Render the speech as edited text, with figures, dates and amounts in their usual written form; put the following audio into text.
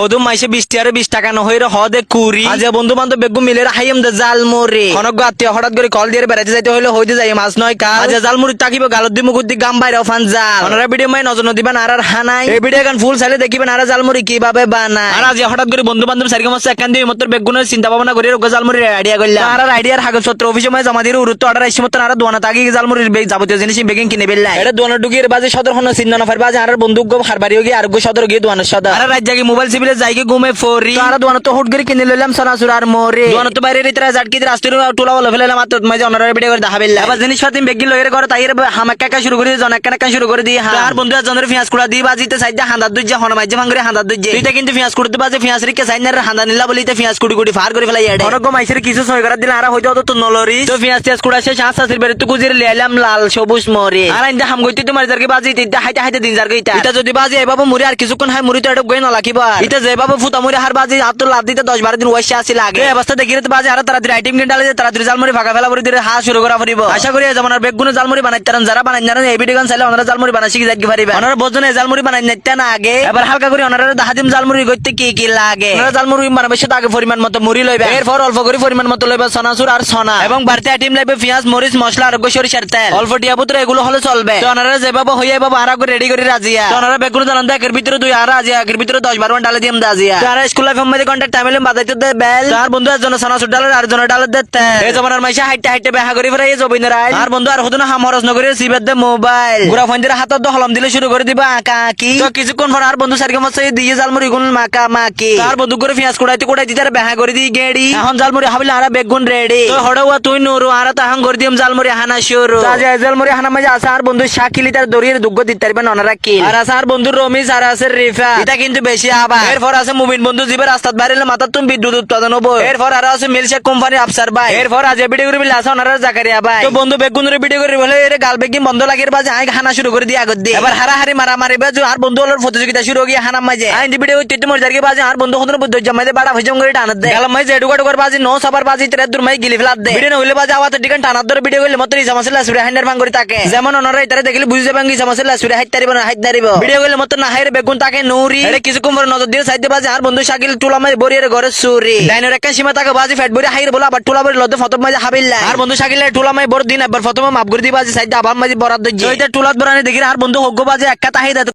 হদুম মাইসে 20 আর 20 টাকা নহইরে হদে কুরি আজ বন্ধু বান্ধব বেগু মিলে হাইম দে জালমুড়ি অনক আত্মীয় হঠাৎ করে কল দিয়ে বেড়াতে যাইতে হইলে হইতে যাই মাছ নয় কাল আজ জালমুড়ি তাকিব গালত দি মুকুদ দি গাম বাইরে ফান জাল ওনারা ভিডিও মাই নজর দিবেন আর হানাই এই ভিডিও গান ফুল চাইলে দেখিবেন আর জালমুড়ি কিভাবে বানায় আর আজ হঠাৎ করে বন্ধু বান্ধব সারিকে মাছ একখান দিয়ে মত বেগুনের চিন্তা ভাবনা করে জালমুড়ি আইডিয়া করলাম আর আইডিয়ার কাগজপত্র অফিসে মাই জমা দিয়ে উরুত অর্ডার আইছে মত আর দোয়ানা তাকি জালমুড়ির বেগ যাবতীয় জিনিস বেগিং কিনে বেললাই এটা দোয়ানা ডুগির বাজে সদর হন চিহ্ন নফার বাজে আর বন্দুক গো হারবাড়ি গিয়ে আর গো সদর গিয়ে দোয়ানা সদর আর রাত জাগি মোবাইল সিবিলে যাই গিয়ে ঘুমে ফরি আর দোয়ানা তো হুট করে কিনে লইলাম সানাসুর আর মোরে দোয়ানা তো বাইরে রিতরা জাটকি রাস্তার টোলা বলে ফেলাম মাত্র মাঝে অনারে ভিডিও করে দেখা বেললা আবার জিনিস পাতি বেগি লইরে করে তাইরে হামাক্কা কা শুরু করে জনাক্কা শুরু করে দিয়ে আর বন্ধু জনের পেঁয়াজ কুড়া দিয়ে বাজিতে সাইডে হাঁদার দুইজা হন মাঝে ভাঙরে হাঁদার দুইজা তুইটা কিন্তু পেঁয়াজ কুড়তে বাজে পেঁয়াজ রিকে সাইনার হাঁদা নিলা বলিতে পেঁয়াজ কুড়ি কুড়ি ফার করে ফেলাই এডে অনক মাইসের কিছু সই করে দিলে আর হইতো তো নলরি তো পেঁয়াজ তিয়াজ কুড়া শেষ হাসাসির বেরে তো গুজিরে লিয়ালাম লাল সবুজ মরে আর ইন্দা হাম গইতে তোমার জারকে বাজিতে ইন্দা হাইতে হাইতে দিন জারকে এটা যদি বাজি এই বাবা মুরি আর কিছুক্ষণ হাই মুরি তো এটা গই না লাকিবা এটা যে বাবা ফুটা মুরি হার বাজি হাত তো লাভ দিতে 10-12 দিন ওয়াইছে আসি লাগে এই অবস্থা দেখিরে তো বাজি আর তাড়াতাড়ি আইটেম কিনে ডালে তাড়াতাড়ি জালমুড়ি ফাঁকা ফেলা করে দিয়ে হা শুরু করা পড়িব আশা করি এই জামানার বেগুনে জালমুড়ি বানাইতারেন যারা বানাই জানেন এই ভিডিও গান চাইলে ওনারা জালমুড়ি বানাই শিখে যাইতে পারিবে ওনারা বজনে জালমুড়ি বানাই নিতে না আগে এবার হালকা করে ওনারা দাহাদিম জালমুড়ি গইতে কি কি লাগে ওনারা জালমুড়ি বানাবে সেটা আগে পরিমাণ মতো মুড়ি লইবে এরপর অল্প করে পরিমাণ মতো লইবে সনাসুর আর সোনা এবং বাড়তি আইটেম লাগবে পেঁয়াজ মরিচ মশলা আর সরিষার তেল অল্প টিয়া পুত্র এগুলো হলে চলবে তো ওনারা যেভাবে হইয়া বাবা আর আগে রেডি করে রাজিয়া তো ওনারা বেগুন জানান একের ভিতরে 2 আর রাজিয়া একের ভিতরে 10-12 ডালে দিম দাজিয়া তো আর স্কুল লাইফ মধ্যে কন্টাক্ট টাইমে বাজাইতে দে বেল আর বন্ধু একজন সনাসুর ডালে আর জন ডালে দে তেল এই জমানার মাইসা হাইটে হাইটে বেহা করে ফেরে এই জবিনের আর বন্ধু আর হদুনা হামরস নগরে সিবেদ দে মোবাইল গুড়া ফোন দিয়ে হাতত হলম দিলে শুরু করে দিবা আকা কি তো কিছুক্ষণ পর আর বন্ধু সারকে মত দিয়ে জালমুড়ি গুন মাকা মাকি আর বন্ধু করে পেঁয়াজ কুড়াইতে দিতে বেহা করে দি গেড়ি এখন জালমুড়ি হাবিলে আর বেগুন রেডি তো হড়াওয়া তুই নুরু আর তাহাং করে দিম জালমুড়ি হানা শুরু তাজা জালমুড়ি হানা মাঝে আছে আর বন্ধু শাকিলি তার দড়ির দুগ্গ দিতে পারবেন ওনারা কি আর আছে আর বন্ধু রমিজ আর আছে রিফা এটা কিন্তু বেশি আবার এরপর আছে মুমিন বন্ধু জিবের রাস্তাত বাইরে মাথা তুমি বিদ্যুৎ উৎপাদন হবো এরপর আর আছে মিলশেক কোম্পানি আফসার ভাই এরপর আজ ভিডিও করে বিলে আছে ওনারা জাকারিয়া ভাই তো বন্ধু বেগুনের ভিডিও করে বলে এর গাল বেগিং বন্ধ লাগের বাজে আই হানা শুরু করে দিয়ে আগত দিয়ে এবার হারাহারি মারামারি বাজু আর বন্ধু হলোর প্রতিযোগিতা শুরু হয়ে হানা মাঝে আই ভিডিও হইতে মর জারকে বাজে আর বন্ধু হদুন বুদ্ধ জমাইতে বাড়া ভজম করে টানত দে গাল মাঝে এডুকাট করে বাজে নো সবার বাজে তেরে দূর মাই গিলি ফেলাত দে ভিডিও হইলে বাজে আওয়াজ টিকান টানাত ধরে ভিডিও হইলে মতরি জামাসলা সুরে হাইন্ডার ভাঙ করে তাকে যেমন ওনারা এটারে দেখলে বুঝে যাবেন কি জামাসলা সুরে হাইত তারিব না হাইত দারিব ভিডিও হইলে মত না হাইরে বেগুন তাকে নুরি এর কিছুক্ষণ পর নজর দিয়ে সাইডে বাজে আর বন্ধু শাকিল টুলা মাই বরিয়ের ঘরে সুরি ডাইনোর একটা সীমা তাকে বাজে ফ্যাট বরি হাইরে বলা আবার টুলা বরি লদে ফতম মাঝে হাবিল্লা আর বন্ধু শাকিলের টুলা মাই বড় দিন একবার ফতম মাপ করে দি বাজে সাইডে আবার মাঝে বরাদ দই এটা টুলাত বরানি দেখি আর বন্ধু হগ্গ বাজে একটা তাহিদা